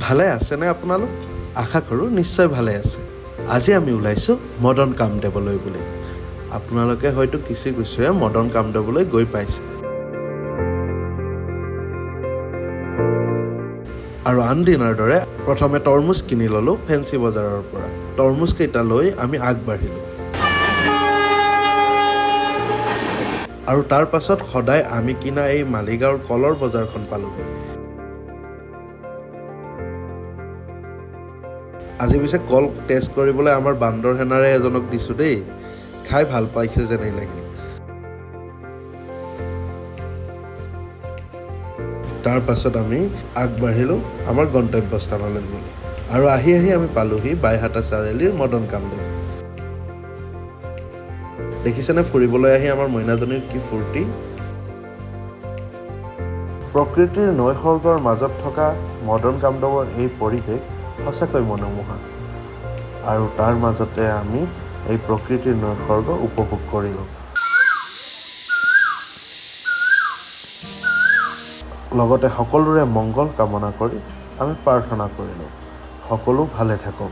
ভালে আছেনে আপোনালোক? আশা কৰোঁ নিশ্চয় ভালে আছে। আজি আমি ওলাইছোঁ মদন কামদেৱলৈ বুলি। আপোনালোকে হয়তো কিছুৱে মদন কামদেৱলৈ গৈ পাইছে। আৰু আন দিনৰ দৰে প্ৰথমে তৰমুজ কিনি ল'লোঁ ফেঞ্চি বজাৰৰ পৰা। তৰমুজকেইটা লৈ আমি আগবাঢ়িলোঁ। আৰু তাৰ পাছত সদায় আমি কিনা এই মালিগাঁৱৰ কলৰ বজাৰখন পালোঁগৈ। আজি পিছে কল টেষ্ট কৰিবলৈ আমাৰ বান্দৰ সেনাৰে এজনক দিছোঁ দেই। খাই ভাল পাইছে যেনেই লাগিল। তাৰ পাছত আমি আগবাঢ়িলোঁ আমাৰ গন্তব্যস্থানলৈ বুলি। আৰু আহি আমি পালোঁহি বাইহাটা চাৰিআলিৰ মদন কামদেৱ। দেখিছেনে ফুৰিবলৈ আহি আমাৰ মইনাজনীৰ কি ফূৰ্তি। প্ৰকৃতিৰ নৈসৰ্গৰ মাজত থকা মদন কামদেৱৰ এই পৰিৱেশ সঁচাকৈ মনোমোহা। আৰু তাৰ মাজতে আমি এই প্ৰকৃতিৰ নৈসৰ্গ উপভোগ কৰিলোঁ। লগতে সকলোৰে মংগল কামনা কৰি আমি প্ৰাৰ্থনা কৰিলোঁ, সকলো ভালে থাকক।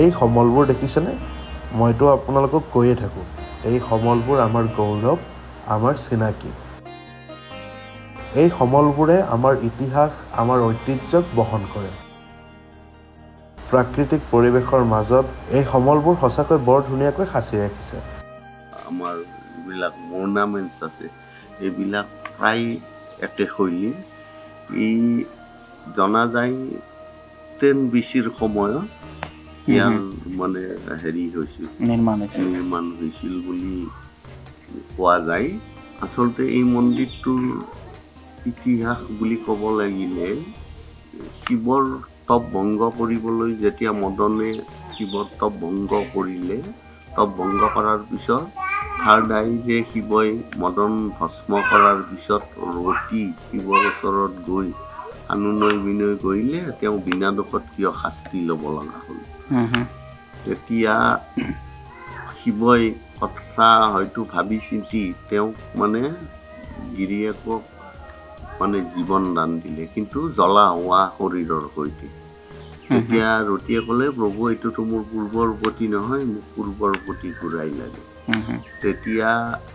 এই সমলবোৰ দেখিছেনে? মইতো আপোনালোকক কৈয়ে থাকোঁ, এই সমলবোৰ আমাৰ গৌৰৱ, আমাৰ চিনাকি। এই সমলবোৰে আমাৰ ইতিহাস, আমাৰ ঐতিহ্যক বহন কৰে। প্ৰাকৃতিক পৰিৱেশৰ মাজত এই সমলবোৰ সঁচাকৈ বৰ ধুনীয়াকৈ সাঁচি ৰাখিছে। আমাৰ যিবিলাক মৰ্নামেণ্টছ আছে এইবিলাক প্ৰায় একে শৈলীৰ। এই জনা যায় 10 BCৰ সময়ত ইয়াৰ মানে নিৰ্মাণ হৈছিল বুলি কোৱা যায়। আচলতে এই মন্দিৰটোৰ ইতিহাস বুলি ক'ব লাগিলে শিৱৰ তপ ভংগ কৰিবলৈ যেতিয়া মদনে শিৱৰ তপ ভংগ কৰিলে, তপ ভংগ কৰাৰ পিছত থাৰ্ড আই যে শিৱই মদন ভস্ম কৰাৰ পিছত ৰতি শিৱৰ ওচৰত গৈ অনুনয় বিনয় কৰিলে তেওঁ বিনা দোষত কিয় শাস্তি ল'ব লগা হ'ল। তেতিয়া শিৱই কথা হয়তো ভাবি চিন্তি তেওঁক মানে গিৰিয়েকক মানে জীৱন দান দিলে, কিন্তু জ্বলা হোৱা শৰীৰৰ সৈতে। তেতিয়া ৰতিয়ে ক'লে, প্ৰভু এইটোতো মোৰ পূৰ্বৰ প্ৰতি নহয়, মোক পূৰ্বৰ প্ৰতি ঘূৰাই লাগে। তেতিয়া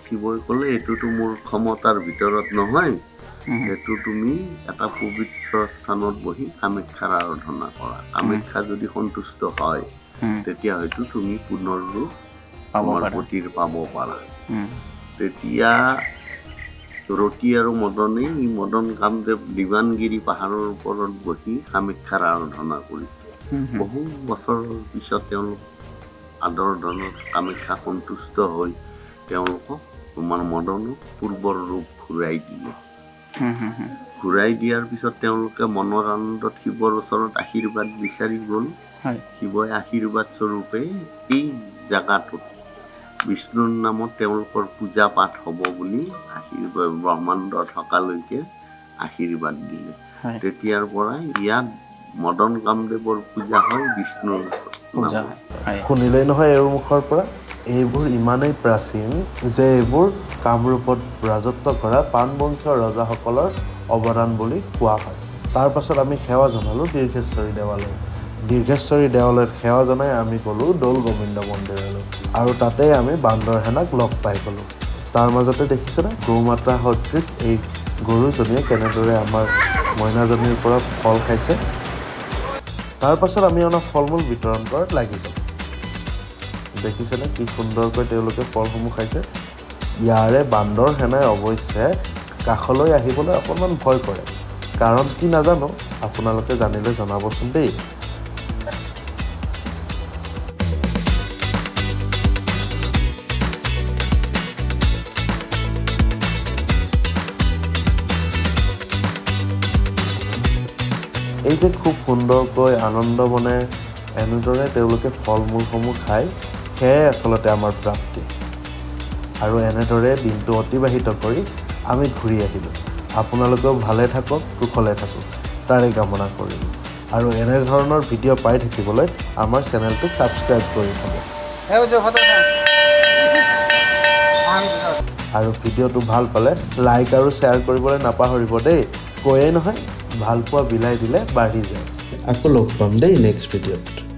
শিৱই ক'লে, এইটোতো মোৰ ক্ষমতাৰ ভিতৰত নহয়, সেইটো তুমি এটা পবিত্ৰ স্থানত বহি কামাখ্যাৰ আৰাধনা কৰা। কামাখ্যা যদি সন্তুষ্ট হয় তেতিয়া হয়তো তুমি পুনৰৰূপ তোমাৰ পতিৰ পাব পাৰা। তেতিয়া ৰতি আৰু মদনে মদন কামদেৱ দিৱানগিৰি পাহাৰৰ ওপৰত বহি কামাখ্যাৰ আৰাধনা কৰিছে। বহু বছৰৰ পিছত তেওঁলোক আদৰ ধনত কামাখ্যা সন্তুষ্ট হৈ তেওঁলোকক তোমাৰ মদনক পূৰ্বৰ ৰূপ ঘূৰাই দিলে। ঘূৰাই দিয়াৰ পিছত তেওঁলোকে মনৰ আনন্দত শিৱৰ ওচৰত আশীৰ্বাদ বিচাৰি গ'ল। শিৱই আশীৰ্বাদ স্বৰূপে এই জাগাটোত বিষ্ণুৰ নামত তেওঁলোকৰ পূজা পাঠ হ'ব বুলি আশীৰ্বাদ ব্ৰহ্মাণ্ড থকালৈকে আশীৰ্বাদ দিলে। তেতিয়াৰ পৰাই ইয়াত মদন কামদেৱৰ পূজা হয় বিষ্ণুৰ নামত। শুনিলেই নহয় এওঁৰ মুখৰ পৰা, এইবোৰ ইমানেই প্ৰাচীন যে এইবোৰ কামৰূপত ৰাজত্ব কৰা পানবংশীয় ৰজাসকলৰ অৱদান বুলি কোৱা হয়। তাৰ পাছত আমি সেৱা জনালোঁ দীৰ্ঘেশ্বৰী দেৱালয়। দীৰ্ঘেশ্বৰী দেৱালয়ত সেৱা জনাই আমি গ'লোঁ দৌল গোবিন্দ মন্দিৰলৈ। আৰু তাতে আমি বান্দৰ সেনাক লগ পাই গ'লোঁ। তাৰ মাজতে দেখিছেনে গৌমাতা সদৃশ এই গৰুজনীয়ে কেনেদৰে আমাৰ মইনাজনীৰ পৰা ফল খাইছে। তাৰ পাছত আমি অনা ফল মূল বিতৰণ কৰাত লাগি গ'লোঁ। দেখিছেনে কি সুন্দৰকৈ তেওঁলোকে ফলসমূহ খাইছে। ইয়াৰে বান্দৰ সেনাই অৱশ্যে কাষলৈ আহিবলৈ অকণমান ভয় কৰে। কাৰণ কি নাজানো, আপোনালোকে জানিলে জনাবচোন দেই। এই যে খুব সুন্দৰকৈ আনন্দ মনে এনেদৰে তেওঁলোকে ফল মূলসমূহ খায়, সেয়াই আচলতে আমাৰ প্ৰাপ্তি। আৰু এনেদৰে দিনটো অতিবাহিত কৰি আমি ঘূৰি আহিলোঁ। আপোনালোকেও ভালে থাকক, কুশলে থাকক, তাৰে কামনা কৰিলোঁ। আৰু এনেধৰণৰ ভিডিঅ' পাই থাকিবলৈ আমাৰ চেনেলটো ছাবস্ক্ৰাইব কৰি থ'ব। আৰু ভিডিঅ'টো ভাল পালে লাইক আৰু শ্বেয়াৰ কৰিবলৈ নাপাহৰিব দেই। কৈয়ে নহয়, ভালপোৱা বিলাই দিলে বাঢ়ি যায়। আকৌ লগ পাম দেই নেক্সট ভিডিঅ'ত।